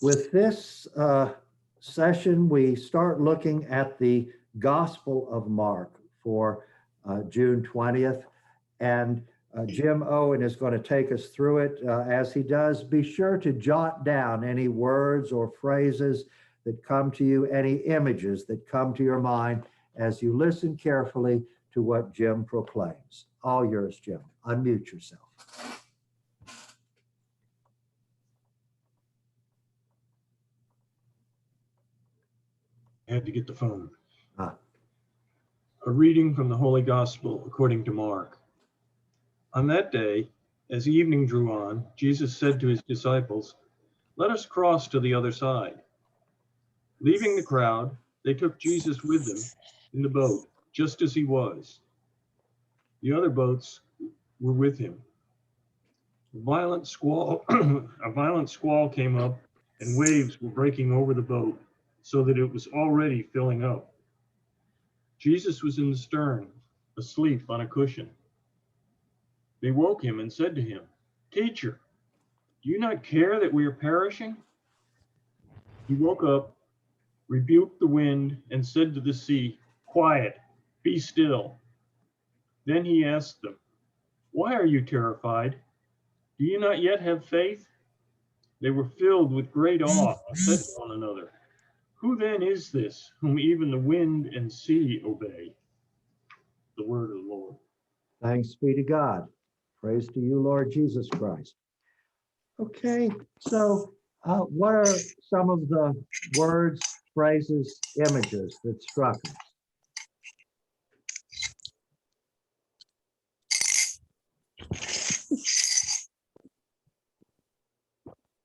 With this session, we start looking at the Gospel of Mark for June 20th. And Jim Owen is going to take us through it. As he does, be sure to jot down any words or phrases that come to you, any images that come to your mind as you listen carefully to what Jim proclaims. All yours, Jim. Unmute yourself. I had to get the phone. Ah. A reading from the Holy Gospel according to Mark. On that day, as evening drew on, Jesus said to his disciples, "Let us cross to the other side." Leaving the crowd, they took Jesus with them in the boat, just as he was. The other boats were with him. A violent squall came up, and waves were breaking over the boat, so that it was already filling up. Jesus was in the stern, asleep on a cushion. They woke him and said to him, "Teacher, do you not care that we are perishing?" He woke up, rebuked the wind, and said to the sea, "Quiet, be still." Then he asked them, "Why are you terrified? Do you not yet have faith?" They were filled with great awe and said to one another, "Who then is this whom even the wind and sea obey?" The word of the Lord. Thanks be to God. Praise to you, Lord Jesus Christ. Okay, so what are some of the words, phrases, images that struck us?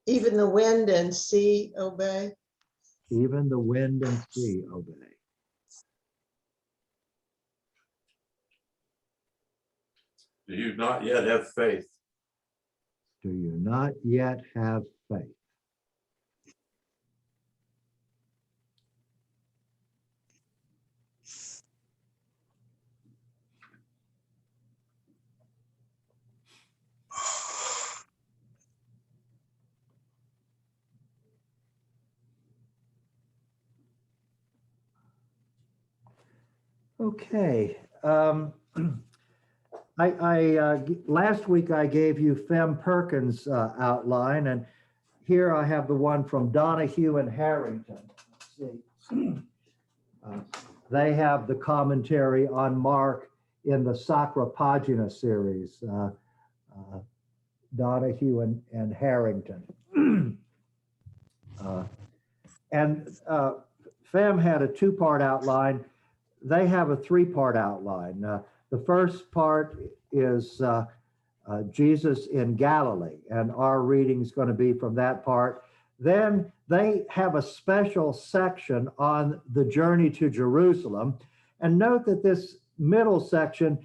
Even the wind and sea obey. Even the wind and sea obey. Do you not yet have faith? Do you not yet have faith? Okay. Last week I gave you Fem Perkins' outline, and here I have the one from Donahue and Harrington. Let's see. They have the commentary on Mark in the Sacra Pagina series, Donahue and Harrington. Fem had a two-part outline. They have a three-part outline. The first part is Jesus in Galilee, and our reading is going to be from that part. Then they have a special section on the journey to Jerusalem. And note that this middle section,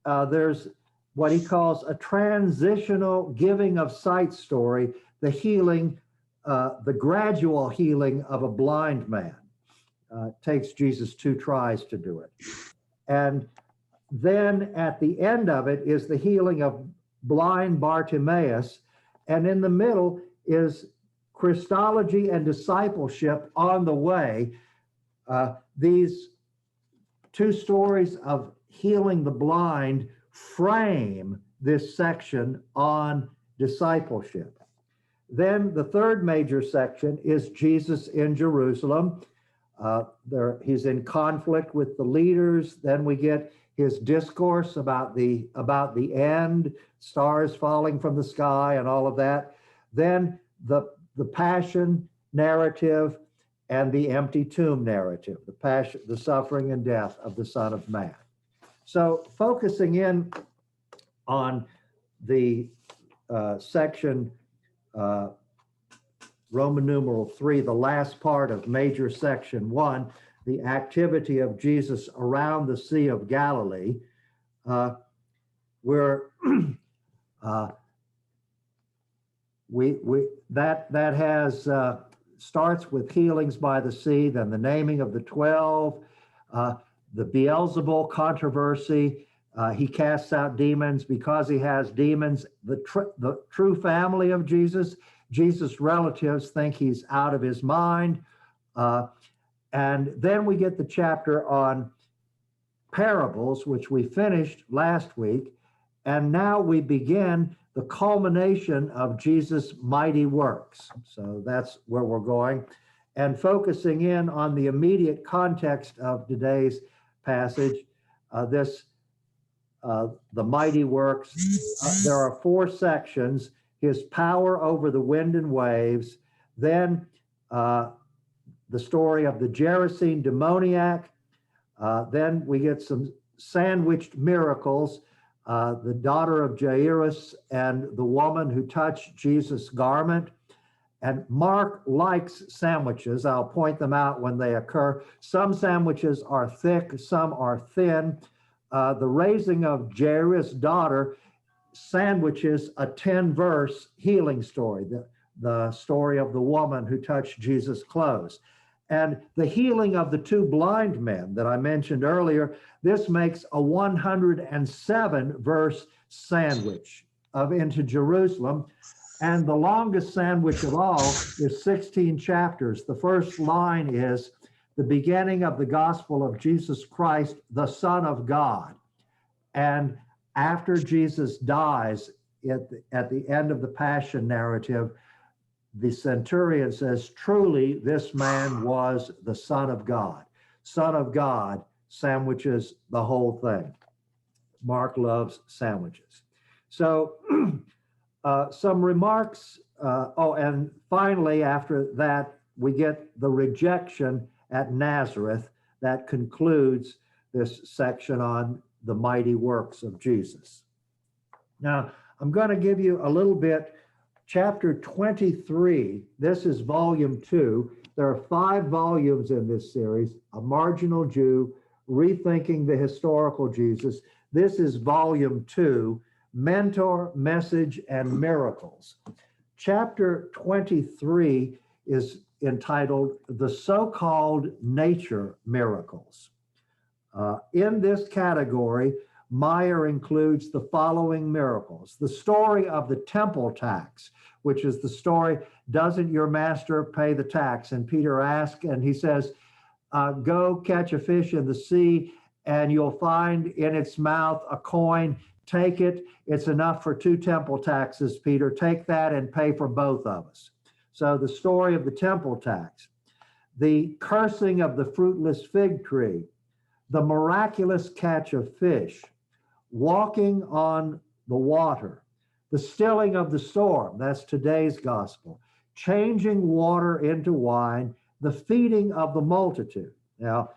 there's what he calls a transitional giving of sight story, the healing, the gradual healing of a blind man. Takes Jesus 2 tries to do it. And then at the end of it is the healing of blind Bartimaeus. And in the middle is Christology and discipleship on the way. These two stories of healing the blind frame this section on discipleship. Then the third major section is Jesus in Jerusalem. He's in conflict with the leaders. Then we get his discourse about the end, stars falling from the sky and all of that. Then the passion narrative and the empty tomb narrative, the passion, the suffering and death of the Son of Man. So focusing in on the section Roman numeral 3, the last part of major section 1, the activity of Jesus around the Sea of Galilee, where that has starts with healings by the sea, then the naming of the 12, the Beelzebul controversy. He casts out demons because he has demons. The true family of Jesus Jesus' relatives think he's out of his mind. And then we get the chapter on parables, which we finished last week. And now we begin the culmination of Jesus' mighty works. So that's where we're going. And focusing in on the immediate context of today's passage, the mighty works. There are 4 sections: his power over the wind and waves, then the story of the Gerasene demoniac, then we get some sandwiched miracles, the daughter of Jairus and the woman who touched Jesus' garment. And Mark likes sandwiches. I'll point them out when they occur. Some sandwiches are thick, some are thin. The raising of Jairus' daughter sandwiches a 10-verse healing story, the story of the woman who touched Jesus' clothes. And the healing of the 2 blind men that I mentioned earlier, this makes a 107-verse sandwich of Into Jerusalem. And the longest sandwich of all is 16 chapters. The first line is the beginning of the gospel of Jesus Christ, the Son of God. And after Jesus dies at the end of the Passion narrative, the centurion says, truly, this man was the Son of God. Son of God sandwiches the whole thing. Mark loves sandwiches. So some remarks. And finally, after that, we get the rejection at Nazareth that concludes this section on the mighty works of Jesus. Now, I'm going to give you a little bit. Chapter 23, this is volume 2. There are 5 volumes in this series: A Marginal Jew, Rethinking the Historical Jesus. This is volume 2, Mentor, Message, and Miracles. Chapter 23 is entitled The So-Called Nature Miracles. In this category, Meyer includes the following miracles: the story of the temple tax, which is the story, doesn't your master pay the tax? And Peter asks, and he says, go catch a fish in the sea, and you'll find in its mouth a coin. Take it. It's enough for 2 temple taxes, Peter. Take that and pay for both of us. So the story of the temple tax, the cursing of the fruitless fig tree, the miraculous catch of fish, walking on the water, the stilling of the storm, that's today's gospel, changing water into wine, the feeding of the multitude. Now,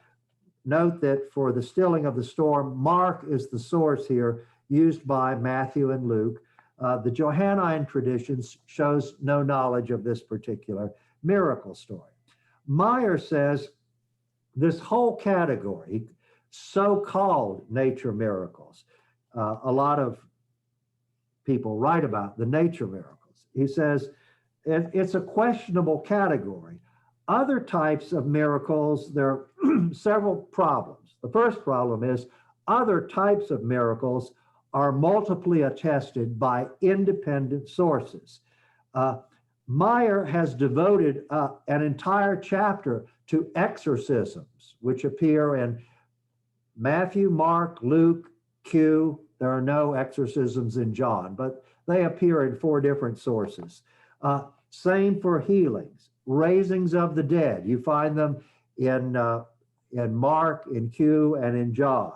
note that for the stilling of the storm, Mark is the source here, used by Matthew and Luke. The Johannine traditions shows no knowledge of this particular miracle story. Meyer says this whole category, so-called nature miracles, a lot of people write about the nature miracles. He says it's a questionable category. Other types of miracles, there are several problems. The first problem is other types of miracles are multiply attested by independent sources. Meyer has devoted an entire chapter to exorcisms, which appear in Matthew, Mark, Luke, Q. There are no exorcisms in John, but they appear in 4 different sources. Same for healings, raisings of the dead. You find them in Mark, in Q, and in John.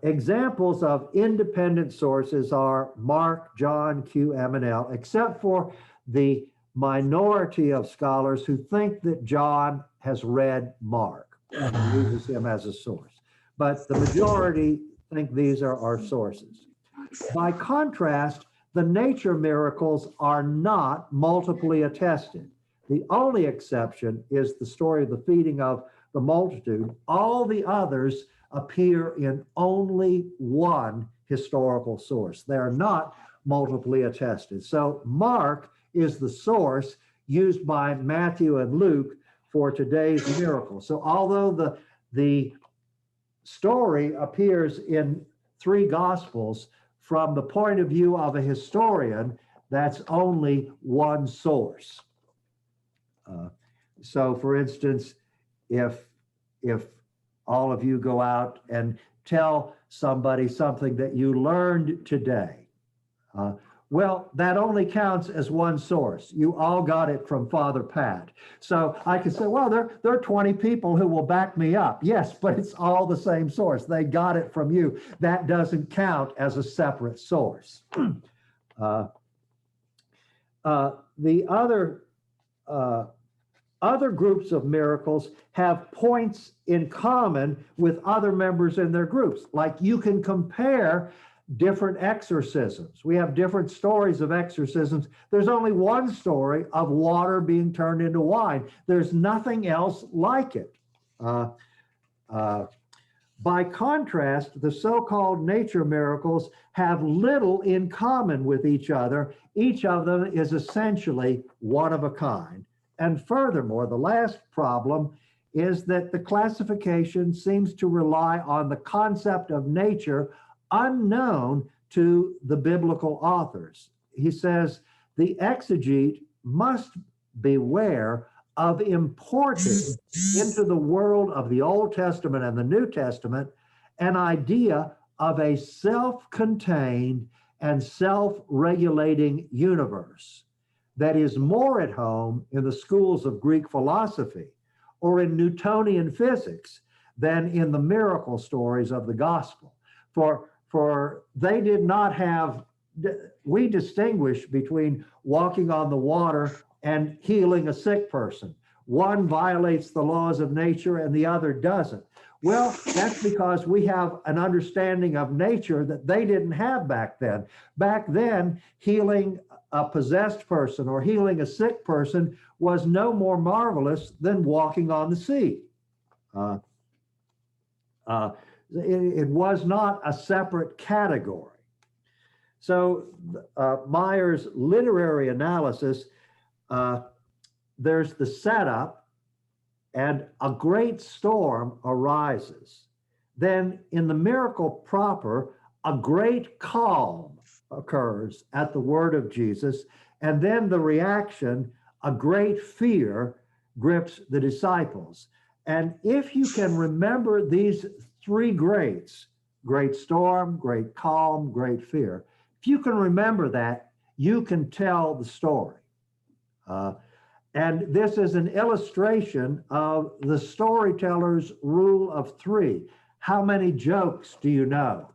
Examples of independent sources are Mark, John, Q, M, and L, except for the minority of scholars who think that John has read Mark and uses him as a source. But the majority think these are our sources. By contrast, the nature miracles are not multiply attested. The only exception is the story of the feeding of the multitude. All the others appear in only one historical source. They are not multiply attested. So Mark is the source used by Matthew and Luke for today's miracle. So although the story appears in 3 gospels, from the point of view of a historian, that's only one source. So for instance, if all of you go out and tell somebody something that you learned today, well, that only counts as one source. You all got it from Father Pat. So I could say, well, there are 20 people who will back me up. Yes, but it's all the same source. They got it from you. That doesn't count as a separate source. The other groups of miracles have points in common with other members in their groups. Like you can compare different exorcisms. We have different stories of exorcisms. There's only one story of water being turned into wine. There's nothing else like it. By contrast, the so-called nature miracles have little in common with each other. Each of them is essentially one of a kind. And furthermore, the last problem is that the classification seems to rely on the concept of nature unknown to the biblical authors. He says the exegete must beware of importing into the world of the Old Testament and the New Testament an idea of a self-contained and self-regulating universe that is more at home in the schools of Greek philosophy or in Newtonian physics than in the miracle stories of the gospel. For they did not have, we distinguish between walking on the water and healing a sick person. One violates the laws of nature and the other doesn't. Well, that's because we have an understanding of nature that they didn't have back then. Back then, healing a possessed person or healing a sick person was no more marvelous than walking on the sea. It was not a separate category. So Meyer's literary analysis, there's the setup and a great storm arises. Then in the miracle proper, a great calm occurs at the word of Jesus. And then the reaction, a great fear grips the disciples. And if you can remember these three greats, great storm, great calm, great fear, if you can remember that, you can tell the story. And this is an illustration of the storyteller's rule of three. How many jokes do you know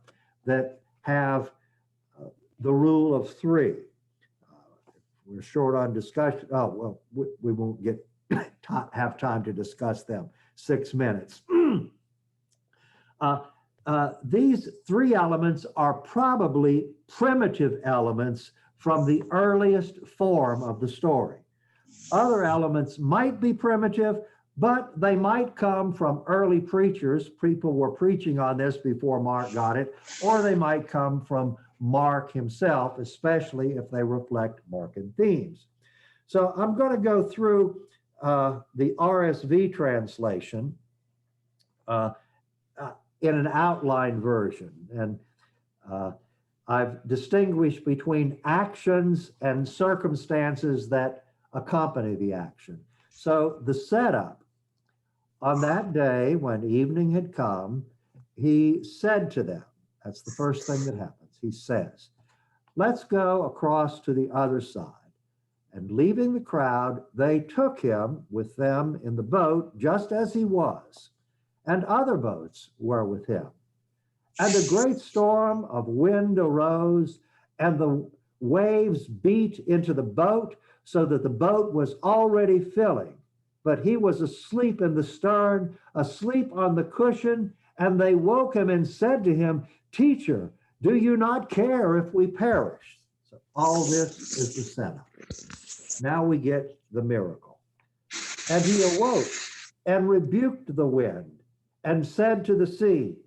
that have the rule of three? We're short on discussion. Oh, well, we won't get have time to discuss them. 6 minutes. These three elements are probably primitive elements from the earliest form of the story. Other elements might be primitive, but they might come from early preachers. People were preaching on this before Mark got it, or they might come from Mark himself, especially if they reflect Markan themes. So I'm going to go through the RSV translation in an outline version. And I've distinguished between actions and circumstances that accompany the action. So the setup, on that day when evening had come, he said to them, that's the first thing that happens. He says, let's go across to the other side. And leaving the crowd, they took him with them in the boat just as he was, and other boats were with him. And a great storm of wind arose, and the waves beat into the boat so that the boat was already filling. But he was asleep in the stern, asleep on the cushion, and they woke him and said to him, Teacher, do you not care if we perish? So all this is the setup. Now we get the miracle. And he awoke and rebuked the wind and said to the sea,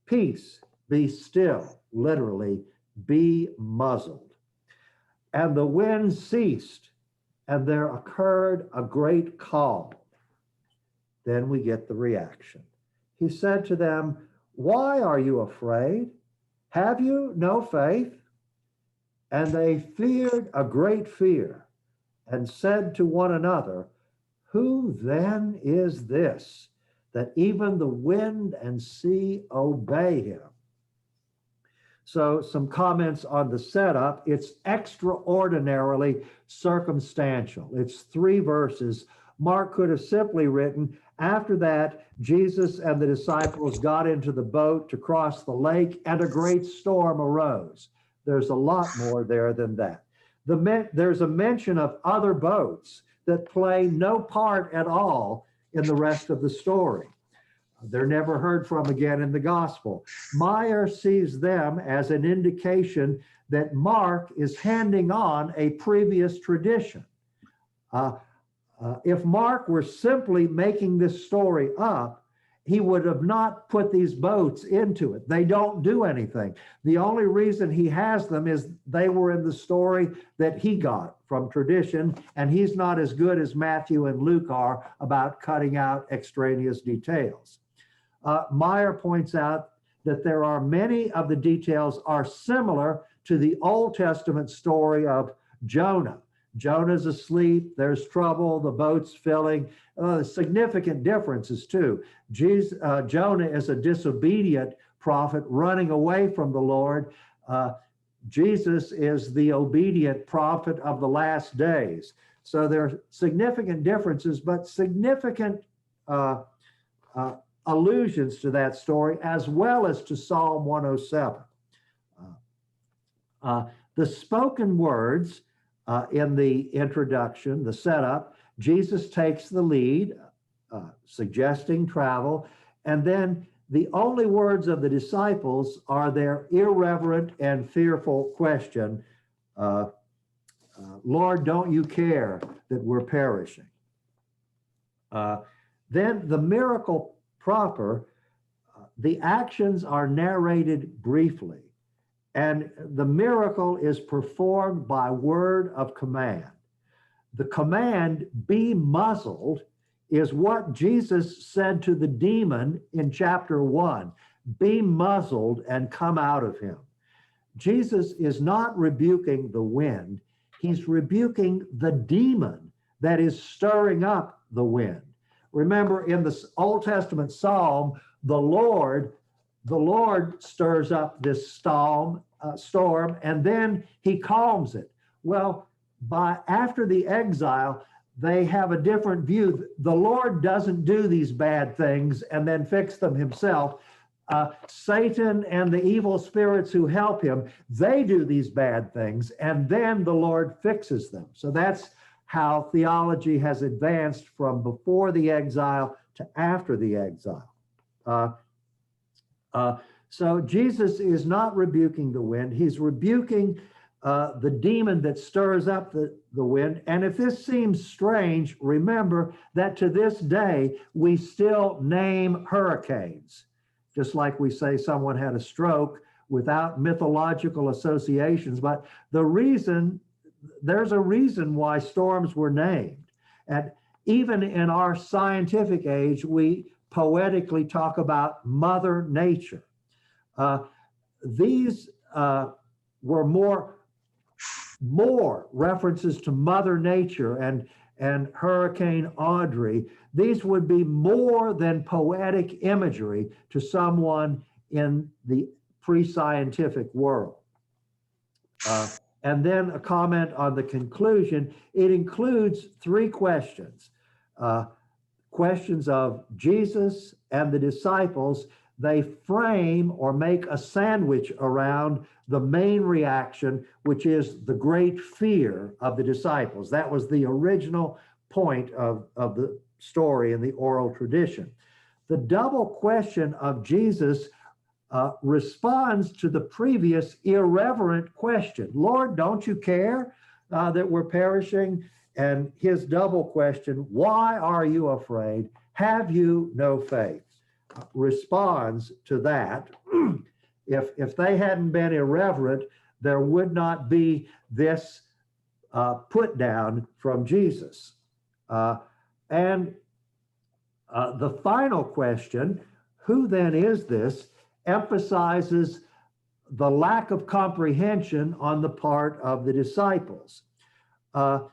Peace, be still, literally, be muzzled. And the wind ceased, and there occurred a great calm. Then we get the reaction. He said to them, Why are you afraid? Have you no faith? And they feared a great fear and said to one another, who then is this that even the wind and sea obey him? So some comments on the setup. It's extraordinarily circumstantial. It's 3 verses. Mark could have simply written, after that, Jesus and the disciples got into the boat to cross the lake, and a great storm arose. There's a lot more there than that. There's a mention of other boats that play no part at all in the rest of the story. They're never heard from again in the gospel. Meyer sees them as an indication that Mark is handing on a previous tradition. If Mark were simply making this story up, he would have not put these boats into it. They don't do anything. The only reason he has them is they were in the story that he got from tradition, and he's not as good as Matthew and Luke are about cutting out extraneous details. Meyer points out that there are many of the details are similar to the Old Testament story of Jonah. Jonah's asleep, there's trouble, the boat's filling. Significant differences too. Jonah is a disobedient prophet running away from the Lord. Jesus is the obedient prophet of the last days. So there are significant differences, but significant allusions to that story, as well as to Psalm 107. The spoken words in the introduction, the setup, Jesus takes the lead, suggesting travel, and then the only words of the disciples are their irreverent and fearful question, Lord, don't you care that we're perishing? Then the miracle proper, the actions are narrated briefly, and the miracle is performed by word of command. The command, be muzzled, is what Jesus said to the demon in chapter 1, be muzzled and come out of him. Jesus is not rebuking the wind, he's rebuking the demon that is stirring up the wind. Remember, in the Old Testament Psalm, the Lord stirs up this storm, and then he calms it. Well, after the exile, they have a different view. The Lord doesn't do these bad things and then fix them himself. Satan and the evil spirits who help him, they do these bad things, and then the Lord fixes them. So that's how theology has advanced from before the exile to after the exile. So Jesus is not rebuking the wind. He's rebuking the demon that stirs up the wind. And if this seems strange, remember that to this day, we still name hurricanes. Just like we say someone had a stroke without mythological associations. But there's a reason why storms were named. And even in our scientific age, we poetically talk about Mother Nature. These were more references to Mother Nature and Hurricane Audrey. These would be more than poetic imagery to someone in the pre-scientific world. And then a comment on the conclusion. It includes 3 questions. Questions of Jesus and the disciples. They frame or make a sandwich around the main reaction, which is the great fear of the disciples. That was the original point of the story in the oral tradition. The double question of Jesus responds to the previous irreverent question. Lord, don't you care that we're perishing? And his double question, why are you afraid? Have you no faith? Responds to that. If they hadn't been irreverent, there would not be this put down from Jesus. And the final question, who then is this, emphasizes the lack of comprehension on the part of the disciples. The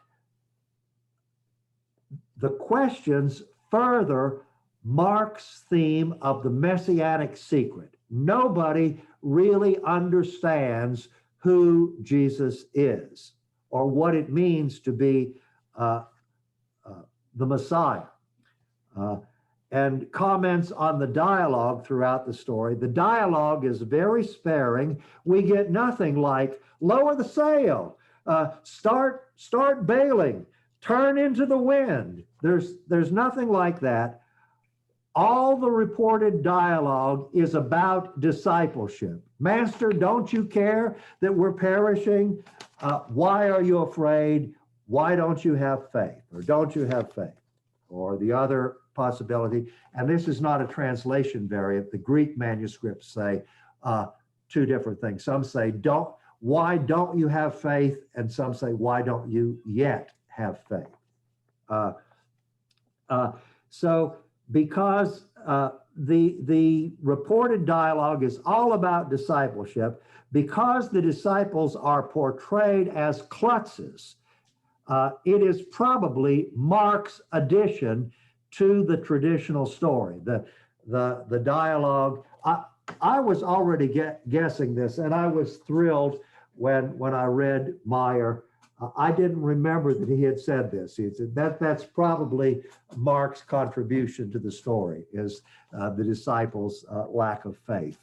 questions further Mark's theme of the messianic secret. Nobody really understands who Jesus is or what it means to be the Messiah. And comments on the dialogue throughout the story. The dialogue is very sparing. We get nothing like lower the sail, start bailing, turn into the wind. There's nothing like that. All the reported dialogue is about discipleship. Master, don't you care that we're perishing? Why are you afraid? Why don't you have faith? Or don't you have faith? Or the other possibility, and this is not a translation variant. The Greek manuscripts say two different things. Some say, why don't you have faith? And some say, why don't you yet have faith? So because the reported dialogue is all about discipleship, because the disciples are portrayed as klutzes, it is probably Mark's addition to the traditional story. The dialogue, I was already guessing this, and I was thrilled when I read Meyer. I didn't remember that he had said this. He said that's probably Mark's contribution to the story, is the disciples' lack of faith.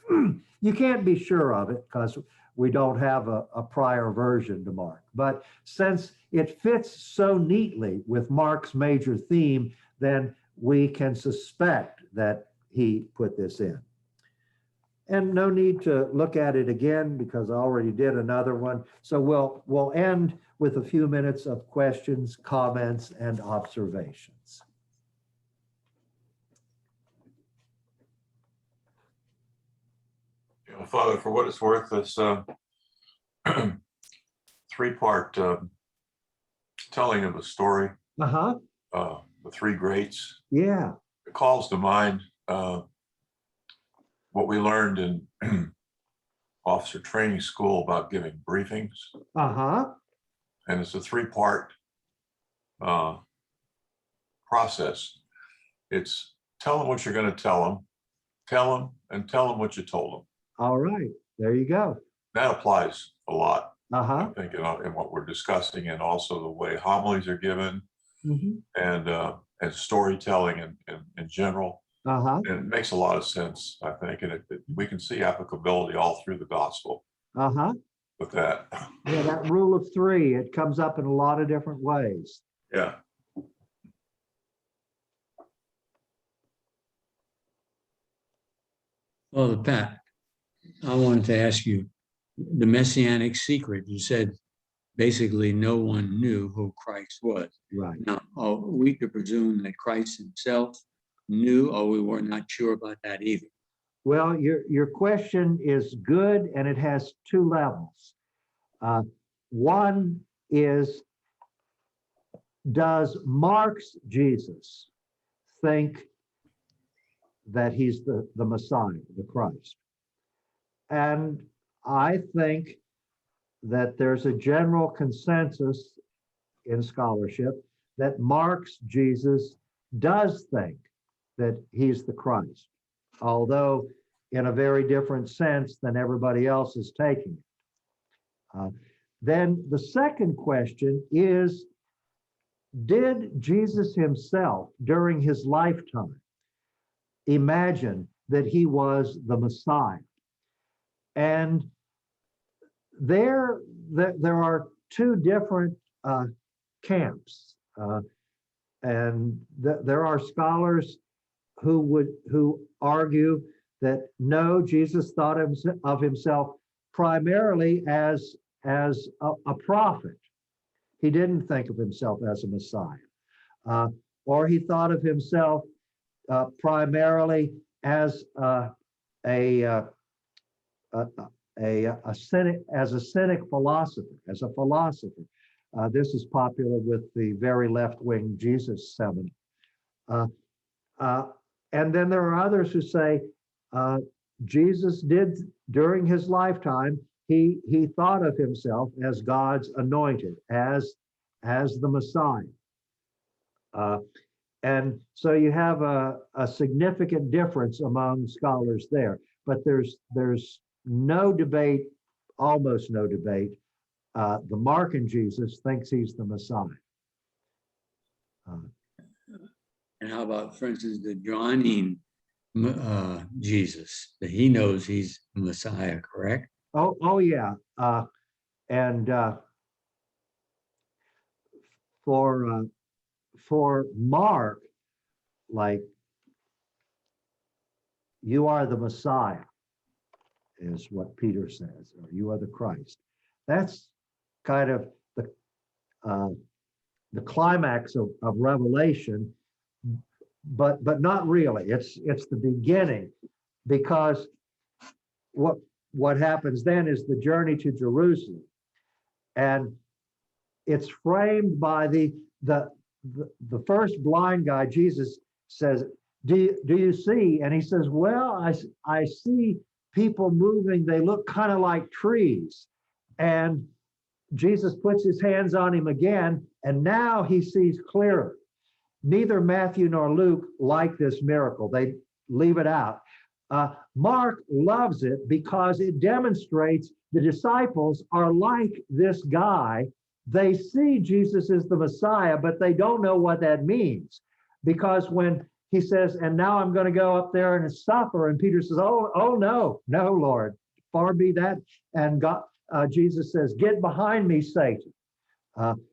You can't be sure of it because we don't have a prior version to Mark. But since it fits so neatly with Mark's major theme, then we can suspect that he put this in. And no need to look at it again because I already did another one. So we'll end with a few minutes of questions, comments, and observations. You know, Father, for what it's worth, this three-part telling of the story, Uh-huh. the three greats, Yeah. it calls to mind what we learned in officer training school about giving briefings. Uh-huh. And it's a three-part process. It's tell them what you're going to tell them, and tell them what you told them. All right. There you go. That applies a lot, Uh-huh. I think, in what we're discussing, and also the way homilies are given, Mm-hmm. and storytelling in general. Uh-huh. And it makes a lot of sense, I think, and we can see applicability all through the gospel Uh-huh. with that. Yeah, that rule of three, it comes up in a lot of different ways. Yeah. Well, Pat, I wanted to ask you, the messianic secret, you said basically no one knew who Christ was. Right. Now, are we to presume that Christ himself knew, or we were not sure about that either? Well, your question is good, and it has two levels. One is, does Mark's Jesus think that he's the Messiah, the Christ? And I think that there's a general consensus in scholarship that Mark's Jesus does think that he's the Christ, although in a very different sense than everybody else is taking it. Then the second question is, did Jesus himself during his lifetime imagine that he was the Messiah? And there are two different camps, and there are scholars who argue that no, Jesus thought of himself primarily as a prophet. He didn't think of himself as a Messiah, or he thought of himself primarily as a cynic philosopher, as a philosopher. This is popular with the very left-wing Jesus seminar. And then there are others who say Jesus during his lifetime, he thought of himself as God's anointed, as the Messiah. And so you have a significant difference among scholars there, but there's no debate, almost no debate. The Markan Jesus thinks he's the Messiah. And how about, for instance, the Johannine Jesus, that he knows he's Messiah, correct? Oh yeah. And for Mark, like, you are the Messiah, is what Peter says, or you are the Christ. That's kind of the climax of Revelation, but not really. It's the beginning, because what happens then is the journey to Jerusalem, and it's framed by the first blind guy. Jesus says, do you see? And he says, well, I see people moving. They look kind of like trees. And Jesus puts his hands on him again, and now he sees clearer. Neither Matthew nor Luke like this miracle. They leave it out. Mark loves it because it demonstrates the disciples are like this guy. They see Jesus as the Messiah, but they don't know what that means. Because when he says, and now I'm going to go up there and suffer, and Peter says, oh no, Lord, far be that. And God, Jesus says, get behind me, Satan.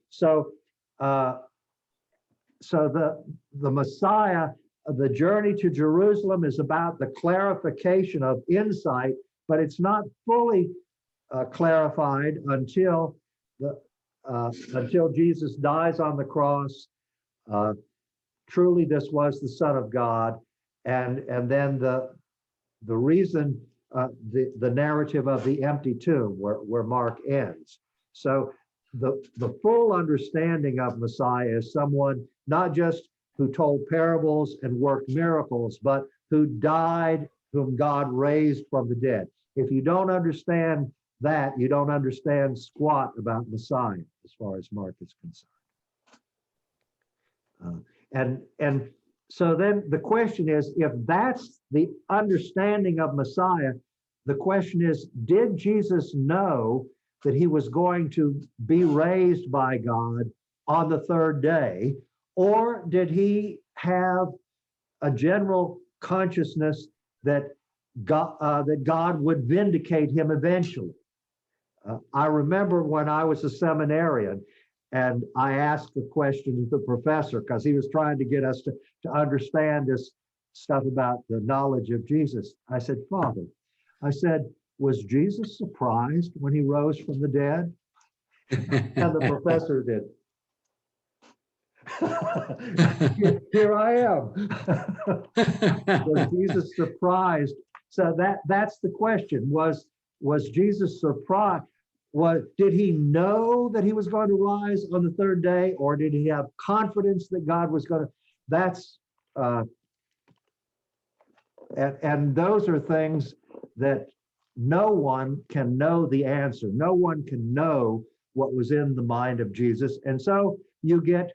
So the Messiah, the journey to Jerusalem is about the clarification of insight, but it's not fully clarified until Jesus dies on the cross. Truly, this was the Son of God, and then the reason, the narrative of the empty tomb, where Mark ends. So the full understanding of Messiah is someone not just who told parables and worked miracles, but who died, whom God raised from the dead. If you don't understand that, you don't understand squat about Messiah, as far as Mark is concerned. And so then the question is, if that's the understanding of Messiah, the question is, did Jesus know that he was going to be raised by God on the third day? Or did he have a general consciousness that God would vindicate him eventually? I remember when I was a seminarian, and I asked the question to the professor, because he was trying to get us to understand this stuff about the knowledge of Jesus. I said, Father, I said, was Jesus surprised when he rose from the dead? And the professor did. Here I am. Was Jesus surprised? So that's the question. Was Jesus surprised? Did he know that he was going to rise on the third day, or did he have confidence that God was going to? That's and those are things that no one can know the answer. No one can know what was in the mind of Jesus, and so you get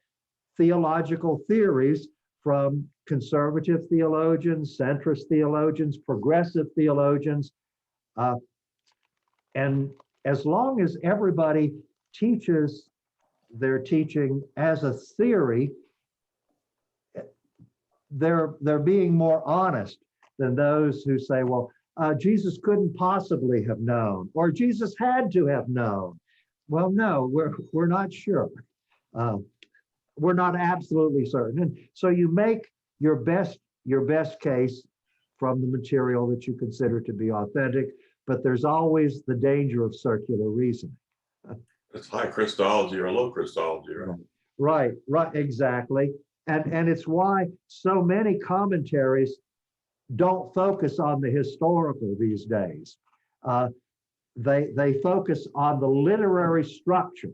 theological theories from conservative theologians, centrist theologians, progressive theologians, and as long as everybody teaches their teaching as a theory, they're being more honest than those who say, well, Jesus couldn't possibly have known, or Jesus had to have known. Well, no, we're not sure. We're not absolutely certain. And so you make your best case from the material that you consider to be authentic, but there's always the danger of circular reasoning. It's high Christology or low Christology, right? Right, exactly. And it's why so many commentaries don't focus on the historical these days. They focus on the literary structure.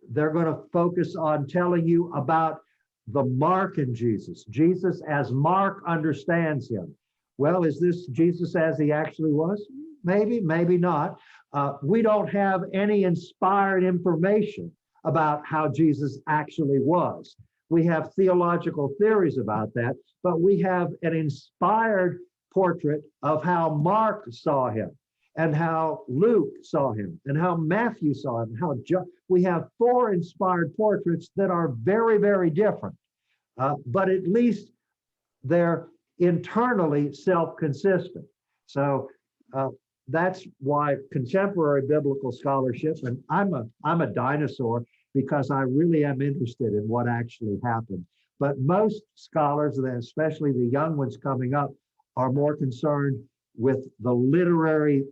They're going to focus on telling you about the Markan Jesus, Jesus as Mark understands him. Well, is this Jesus as he actually was? maybe not. We don't have any inspired information about how Jesus actually was. We have theological theories about that, but we have an inspired portrait of how Mark saw him, and how Luke saw him, and how Matthew saw him, we have 4 inspired portraits that are very, very different, but at least they're internally self-consistent. So that's why contemporary biblical scholarship, and I'm a dinosaur because I really am interested in what actually happened. But most scholars, especially the young ones coming up, are more concerned with the literary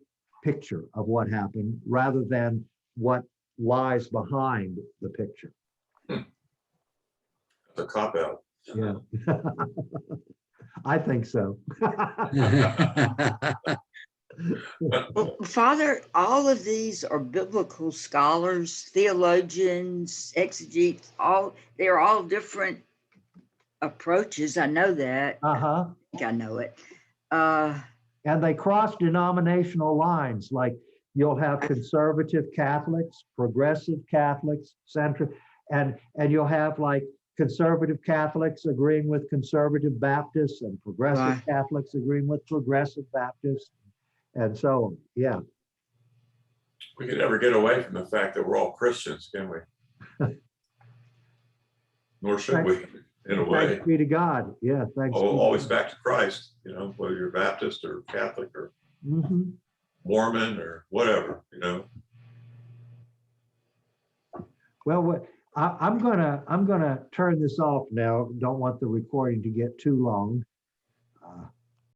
picture of what happened rather than what lies behind the picture. The cop out. Yeah. I think so. Well, Father, all of these are biblical scholars, theologians, exegetes, they're all different approaches. I know that. Uh-huh. I think I know it. And they cross denominational lines, like you'll have conservative Catholics, progressive Catholics, and you'll have like conservative Catholics agreeing with conservative Baptists and progressive Right. Catholics agreeing with progressive Baptists, and so on. Yeah. We can never get away from the fact that we're all Christians, can we? Nor should we, in a way. Thanks be to God. Yeah, thanks. Always back to Christ, you know, whether you're Baptist or Catholic or Mm-hmm. Mormon or whatever, you know. Well, I'm gonna turn this off now. Don't want the recording to get too long.